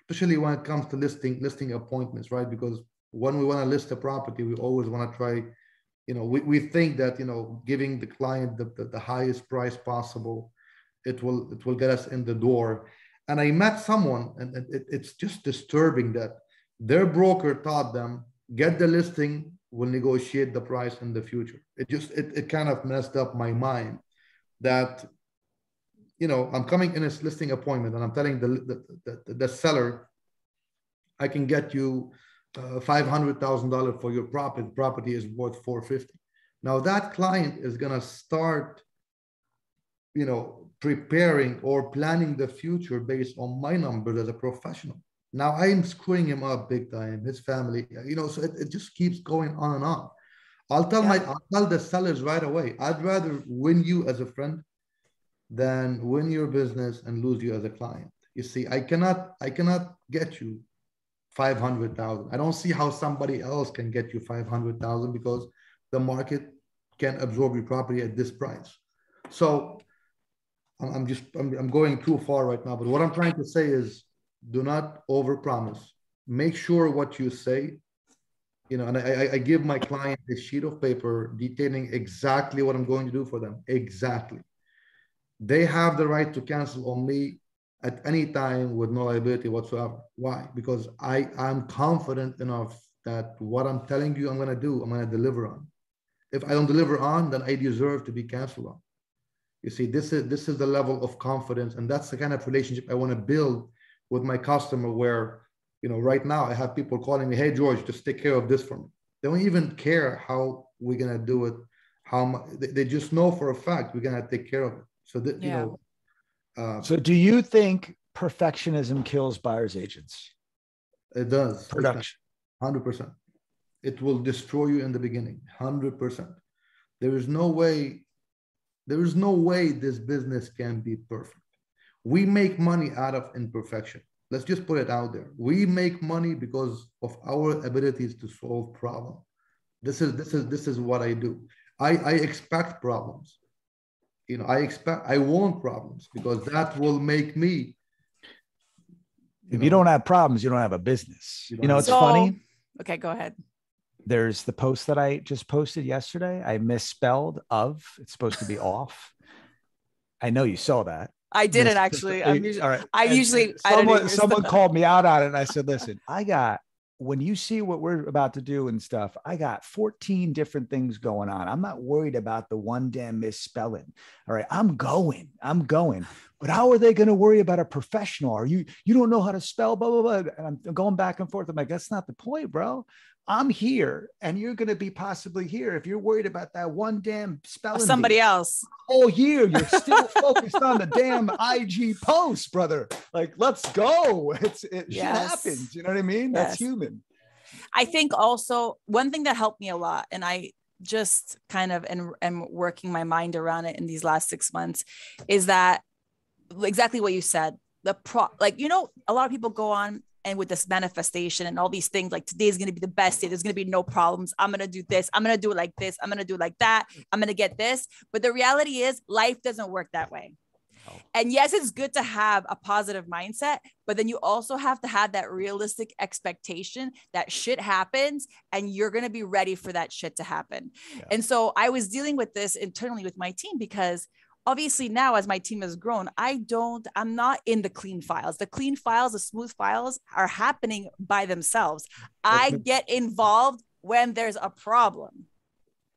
especially when it comes to listing appointments, right? Because when we want to list a property, we always want to try, we think that, giving the client the highest price possible, it will get us in the door. And I met someone, and it's just disturbing that their broker taught them, get the listing, we'll negotiate the price in the future. It kind of messed up my mind that, I'm coming in a listing appointment and I'm telling the seller, I can get you $500,000 for your property. Property is worth $450,000. Now that client is gonna start, preparing or planning the future based on my numbers as a professional. Now I'm screwing him up big time, his family, so it just keeps going on and on. I'll tell the sellers right away, I'd rather win you as a friend than win your business and lose you as a client. You see, I cannot get you 500,000. I don't see how somebody else can get you 500,000 because the market can absorb your property at this price. So I'm going too far right now, but what I'm trying to say is, do not overpromise. Make sure what you say, and I give my client a sheet of paper detailing exactly what I'm going to do for them. Exactly. They have the right to cancel on me at any time with no liability whatsoever. Why? Because I'm confident enough that what I'm telling you I'm going to do, I'm going to deliver on. If I don't deliver on, then I deserve to be canceled on. You see, this is the level of confidence, and that's the kind of relationship I want to build with my customer where, right now I have people calling me, hey, George, just take care of this for me. They don't even care how we're going to do it, how much, they just know for a fact we're going to take care of it. So that, so do you think perfectionism kills buyer's agents? It does. Production. 100%. It will destroy you in the beginning. 100%. There is no way this business can be perfect. We make money out of imperfection. Let's just put it out there. We make money because of our abilities to solve problems. This is what I do. I expect problems. I want problems because that will make me. If you don't have problems, you don't have a business. It's funny. Okay, go ahead. There's the post that I just posted yesterday. I misspelled of. It's supposed to be off. I know you saw that. I didn't actually. Someone called me out on it, and I said, "Listen, when you see what we're about to do and stuff, I got 14 different things going on. I'm not worried about the one damn misspelling. All right, I'm going. But how are they going to worry about a professional? You don't know how to spell, blah, blah, blah." And I'm going back and forth. I'm like, that's not the point, bro. I'm here and you're going to be possibly here. If you're worried about that one damn spelling somebody else all year, you're still focused on the damn IG post, brother. Like, let's go. Shit happens. You know what I mean? Yes. That's human. I think also one thing that helped me a lot, and I just kind of am working my mind around it in these last 6 months, is that exactly what you said. A lot of people go on and with this manifestation and all these things, like today's going to be the best day. There's going to be no problems. I'm going to do this. I'm going to do it like this. I'm going to do it like that. I'm going to get this. But the reality is life doesn't work that way. Oh. And yes, it's good to have a positive mindset, but then you also have to have that realistic expectation that shit happens and you're going to be ready for that shit to happen. Yeah. And so I was dealing with this internally with my team because obviously now as my team has grown, I'm not in the clean files. The clean files, the smooth files are happening by themselves. I get involved when there's a problem,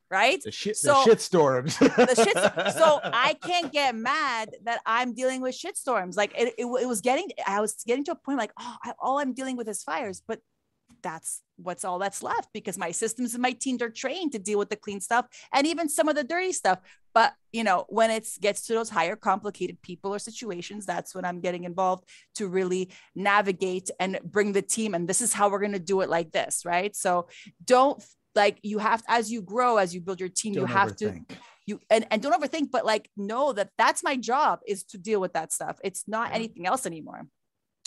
right? The shit storms. So I can't get mad that I'm dealing with shit storms. Like I was getting to a point like, all I'm dealing with is fires, but that's all that's left because my systems and my teams are trained to deal with the clean stuff and even some of the dirty stuff. But when it gets to those higher complicated people or situations, that's when I'm getting involved to really navigate and bring the team. And this is how we're going to do it like this. Right. So you have, as you grow, as you build your team, don't overthink, but know that that's my job is to deal with that stuff. It's not anything else anymore.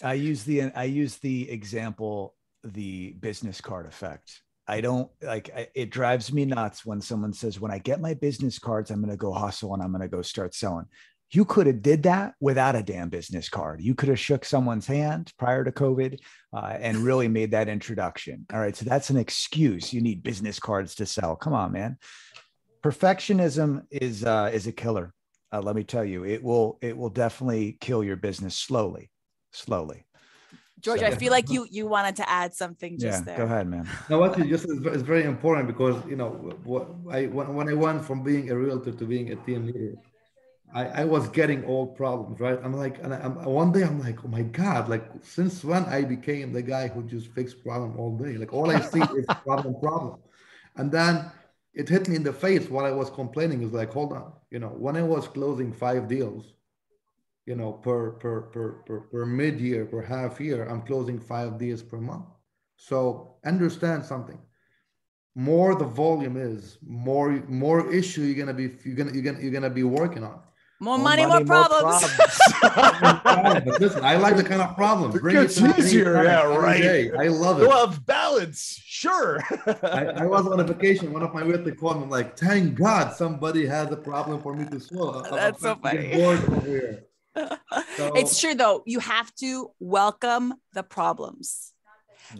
I use the example, the business card effect. It drives me nuts when someone says, when I get my business cards, I'm going to go hustle and I'm going to go start selling. You could have did that without a damn business card. You could have shook someone's hand prior to COVID and really made that introduction. All right. So that's an excuse. You need business cards to sell. Come on, man. Perfectionism is a killer. Let me tell you, it will definitely kill your business slowly. George, I feel like you wanted to add something just there. Go ahead, man. No, what it's very important because when I went from being a realtor to being a team leader, I was getting old problems, right? I'm like, one day I'm like, oh my God, like since when I became the guy who just fixed problem all day? Like all I see is problem. And then it hit me in the face while I was complaining. Is like, hold on, when I was closing 5 deals, per mid-year, per half year, I'm closing 5 deals per month. So understand something. More the volume is, more issue you're gonna be working on. More money, more problems. But listen, I like the kind of problems. Bring it easier, right? Day. I love it. Love balance, sure. I was on a vacation. One of my realtors called me, like, thank God somebody has a problem for me to solve. That's so funny. So, it's true though. You have to welcome the problems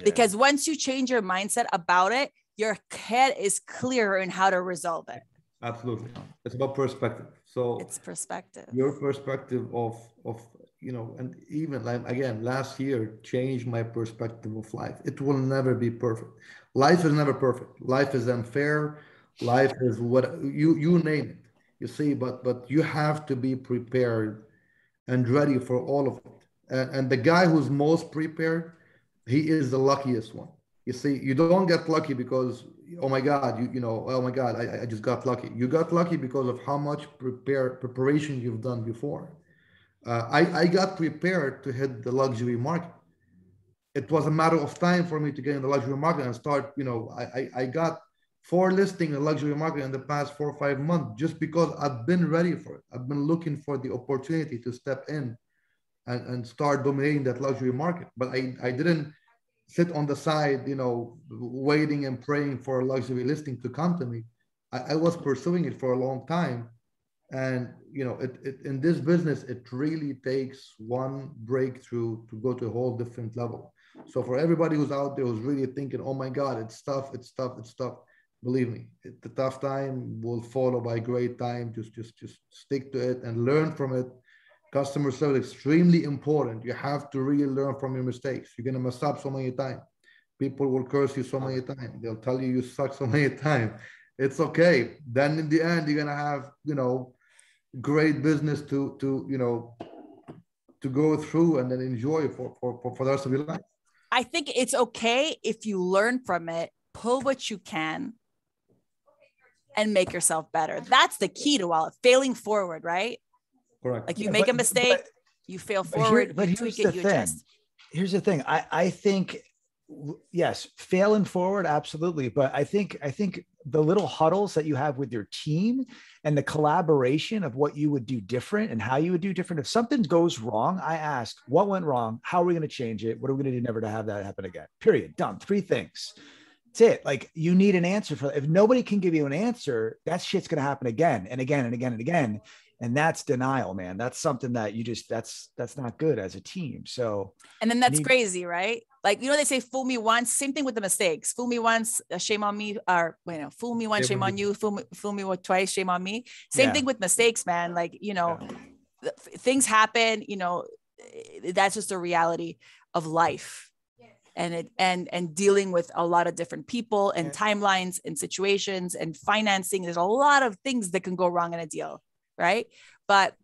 because once you change your mindset about it, your head is clearer in how to resolve it. Absolutely. It's about perspective. So it's perspective. Your perspective of and even like again, last year changed my perspective of life. It will never be perfect. Life is never perfect. Life is unfair. Life is what you name it. You see, but you have to be prepared and ready for all of it. And the guy who's most prepared, he is the luckiest one. You see, you don't get lucky because, oh my God, oh my God, I just got lucky. You got lucky because of how much preparation you've done before. I got prepared to hit the luxury market. it was a matter of time for me to get in the luxury market and start, I got 4 listings in the luxury market in the past 4 or 5 months just because I've been ready for it. I've been looking for the opportunity to step in and start dominating that luxury market. But I didn't sit on the side, waiting and praying for a luxury listing to come to me. I was pursuing it for a long time. And, in this business, it really takes one breakthrough to go to a whole different level. So for everybody who's out there who's really thinking, oh my God, it's tough, it's tough, it's tough. Believe me, the tough time will follow by great time. Just stick to it and learn from it. Customer service is extremely important. You have to really learn from your mistakes. You're going to mess up so many times. People will curse you so many times. They'll tell you suck so many times. It's okay. Then in the end, you're going to have, great business to go through and then enjoy for the rest of your life. I think it's okay if you learn from it, pull what you can, and make yourself better. That's the key to all failing forward, right? Correct. Like you make a mistake, you fail forward, you tweak it, you adjust. Here's the thing. I think, yes, failing forward, absolutely. But I think the little huddles that you have with your team and the collaboration of what you would do different and how you would do different. If something goes wrong, I ask, what went wrong? How are we going to change it? What are we going to do never to have that happen again? Period. Done. 3 things. That's it. Like, you need an answer for that. If nobody can give you an answer, that shit's going to happen again and again and again and again. And that's denial, man. That's something that you just, that's not good as a team. So, and then that's crazy, right? Like, they say, fool me once, same thing with the mistakes. Fool me once, shame on me, or fool me once, shame on you, fool me twice, shame on me. Same thing with mistakes, man. Like, things happen, that's just a reality of life. And dealing with a lot of different people and timelines and situations and financing. There's a lot of things that can go wrong in a deal, right? But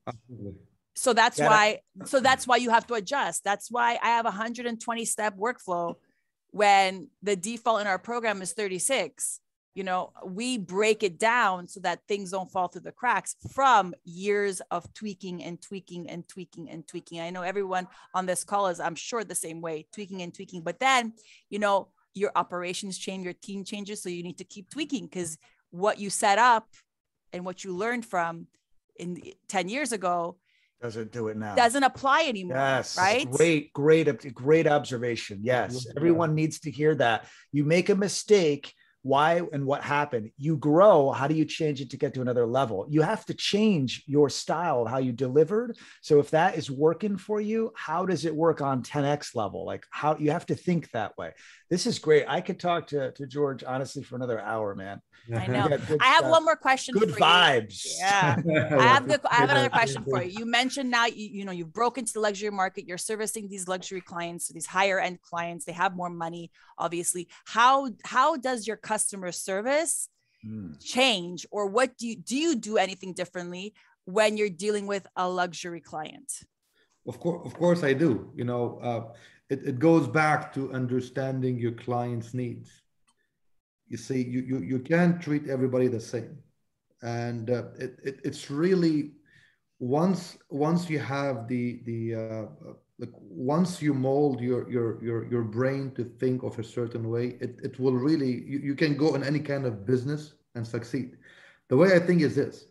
so that's why you have to adjust. That's why I have a 120-step workflow when the default in our program is 36. We break it down so that things don't fall through the cracks from years of tweaking and tweaking and tweaking and tweaking. I know everyone on this call is, I'm sure, the same way, tweaking and tweaking. But then, your operations change, your team changes. So you need to keep tweaking, because what you set up and what you learned from 10 years ago doesn't do it now. Doesn't apply anymore. Yes. Right. Great observation. Yes. Everyone needs to hear that. You make a mistake. Why and what happened? You grow. How do you change it to get to another level? You have to change your style of how you delivered. So if that is working for you, how does it work on 10x level? Like, how you have to think that way. This is great. I could talk to George honestly for another hour, man. I know. I have one more question. Good for vibes. You. Yeah. I have another question for you. You mentioned now, you've broken into the luxury market. You're servicing these luxury clients, these higher end clients. They have more money, obviously. How does your customer service change, or what do you do anything differently when you're dealing with a luxury client? Of course I do. It goes back to understanding your client's needs. You see, you can't treat everybody the same, and it's really once you have once you mold your brain to think of a certain way, it will really you can go in any kind of business and succeed. The way I think is this: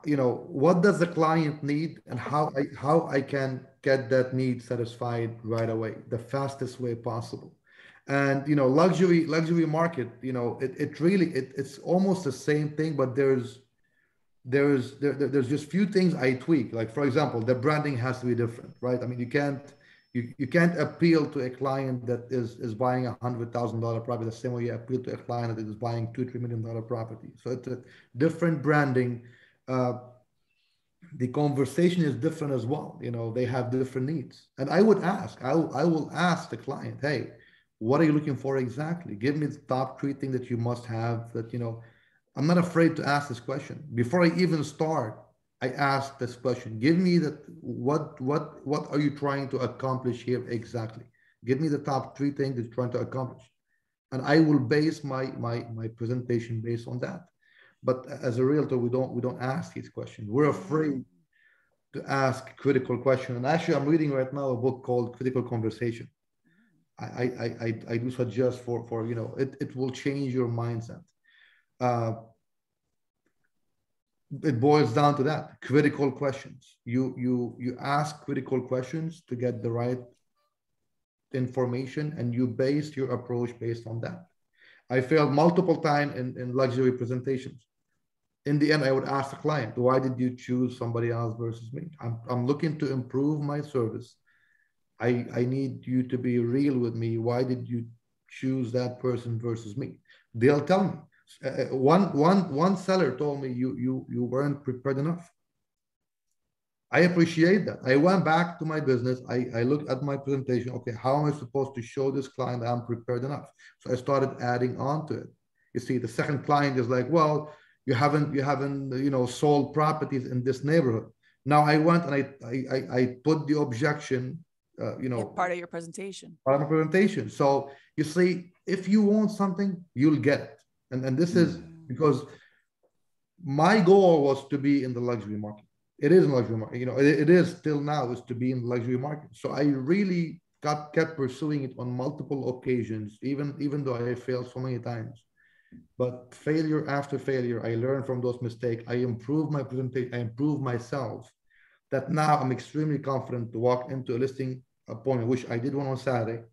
what does the client need, and how I can get that need satisfied right away, the fastest way possible. And luxury market, it's almost the same thing, but there's just few things I tweak. Like, for example, the branding has to be different, right? I mean, you can't appeal to a client that is buying $100,000 property the same way you appeal to a client that is buying $2-3 million property. So it's a different branding. The conversation is different as well. They have different needs. And I will ask the client, hey, what are you looking for exactly? Give me the top 3 things that you must have that, I'm not afraid to ask this question. Before I even start, I ask this question. Give me what are you trying to accomplish here exactly? Give me the top 3 things that you're trying to accomplish. And I will base my presentation based on that. But as a realtor, we don't ask these questions. We're afraid to ask critical questions. And actually, I'm reading right now a book called Critical Conversation. I do suggest for it will change your mindset. It boils down to that: critical questions. You ask critical questions to get the right information, and you base your approach based on that. I failed multiple times in luxury presentations. In the end, I would ask the client, why did you choose somebody else versus me? I'm looking to improve my service. I need you to be real with me. Why did you choose that person versus me? They'll tell me. One seller told me, you weren't prepared enough. I appreciate that. I went back to my business. I looked at my presentation. Okay, how am I supposed to show this client that I'm prepared enough? So I started adding on to it. You see, the second client is like, well, you haven't sold properties in this neighborhood. Now I went and I put the objection, part of your presentation. Part of my presentation. So you see, if you want something, you'll get it. And this is because my goal was to be in the luxury market. It is in the luxury market. It is still now is to be in the luxury market. So I really kept pursuing it on multiple occasions, even though I failed so many times. But failure after failure, I learned from those mistakes. I improved my presentation. I improved myself. That now I'm extremely confident to walk into a listing appointment, which I did one on Saturday.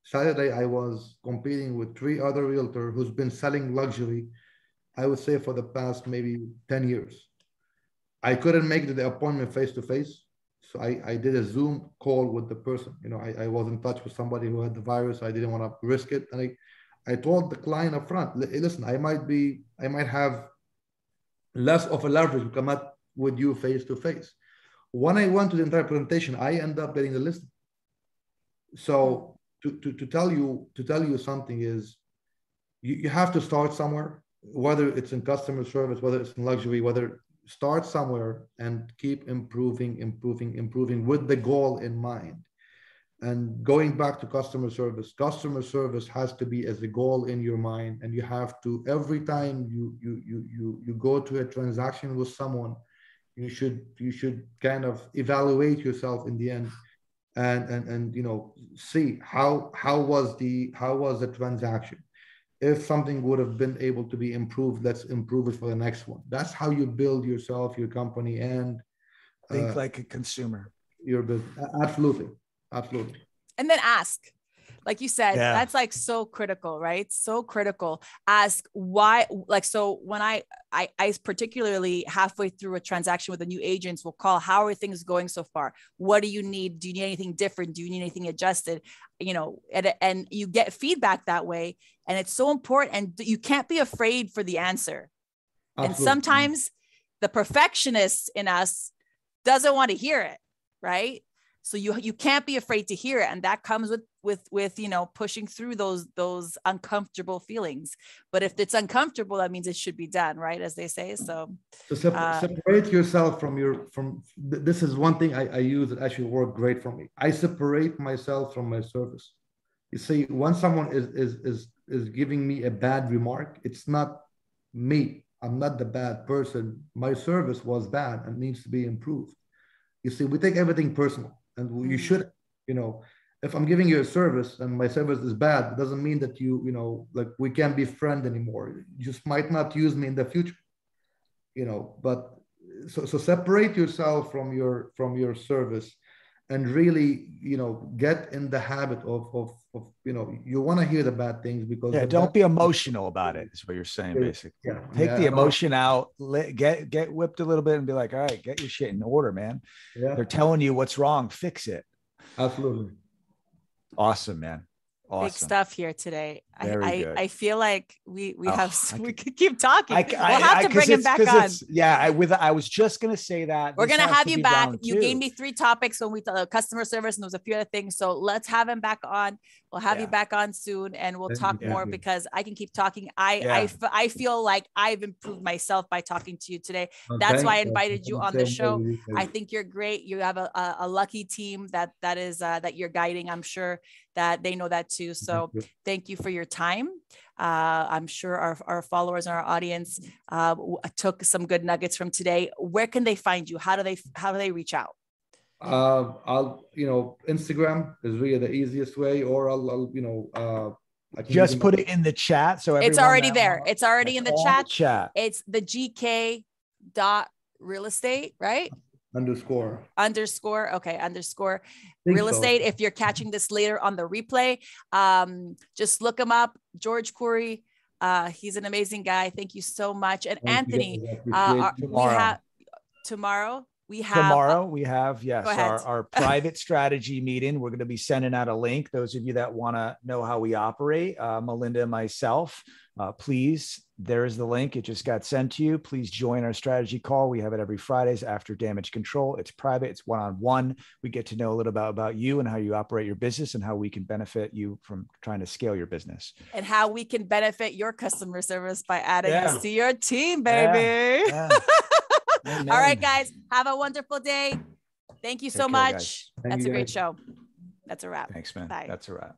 Saturday, I was competing with 3 other realtors who's been selling luxury, I would say, for the past maybe 10 years. I couldn't make the appointment face-to-face. So I did a Zoom call with the person. I was in touch with somebody who had the virus. I didn't want to risk it. And I told the client up front, listen, I might have less of a leverage to come up with you face-to-face. When I went to the entire presentation, I ended up getting the listing. So to tell you something is, you have to start somewhere, whether it's in customer service, whether it's in luxury, start somewhere and keep improving with the goal in mind. And going back to customer service has to be as a goal in your mind. And you have to, every time you go to a transaction with someone, you should kind of evaluate yourself in the end and see how was the transaction. If something would have been able to be improved, let's improve it for the next one. That's how you build yourself, your company, and think like a consumer. Your business. Absolutely. And then ask. Like you said, that's like so critical, right? So critical. Ask why, so when I particularly halfway through a transaction with a new agent will call, how are things going so far? What do you need? Do you need anything different? Do you need anything adjusted? And you get feedback that way. And it's so important. And you can't be afraid for the answer. Absolutely. And sometimes the perfectionist in us doesn't want to hear it, right? So you can't be afraid to hear it. And that comes with pushing through those uncomfortable feelings. But if it's uncomfortable, that means it should be done, right? As they say. So separate yourself from this is one thing I use that actually worked great for me. I separate myself from my service. You see, when someone is giving me a bad remark, it's not me. I'm not the bad person. My service was bad and needs to be improved. You see, we take everything personal. And you should, if I'm giving you a service and my service is bad, it doesn't mean that like we can't be friends anymore. You just might not use me in the future, but so separate yourself from your service and really, get in the habit of you want to hear the bad things because don't be emotional about it is what you're saying, basically. Take the emotion out, get whipped a little bit and be like, all right, get your shit in order, man. They're telling you what's wrong, fix it. Absolutely. Awesome, man. Awesome. Big stuff here today. I feel like we could keep talking. We'll have to bring him back on. I was just going to say that. We're going to have you back. You gave me 3 topics when we talked customer service and there was a few other things. So let's have him back on. We'll have you back on soon and we'll talk more because I can keep talking. I feel like I've improved myself by talking to you today. That's why I invited you on the show. I think you're great. You have a lucky team that you're guiding. I'm sure that they know that too. So thank you for your time. I'm sure our followers and our audience took some good nuggets from today. Where can they find you? How do they reach out? I'll, Instagram is really the easiest way, or I can just put it in the chat. So it's already there. It's already in the chat. It's the GK real estate, right? Underscore. Okay. Real estate. If you're catching this later on the replay, just look him up. George Khoury. He's an amazing guy. Thank you so much. And Anthony, tomorrow we have yes, our private strategy meeting. We're going to be sending out a link. Those of you that want to know how we operate, Melinda and myself, please, there's the link. It just got sent to you. Please join our strategy call. We have it every Fridays after damage control. It's private. It's one-on-one. We get to know a little about you and how you operate your business and how we can benefit you from trying to scale your business. And how we can benefit your customer service by adding us to your team, baby. Yeah. All right, guys, have a wonderful day. Thank you so much. That's a great show. That's a wrap. Thanks, man. Bye. That's a wrap.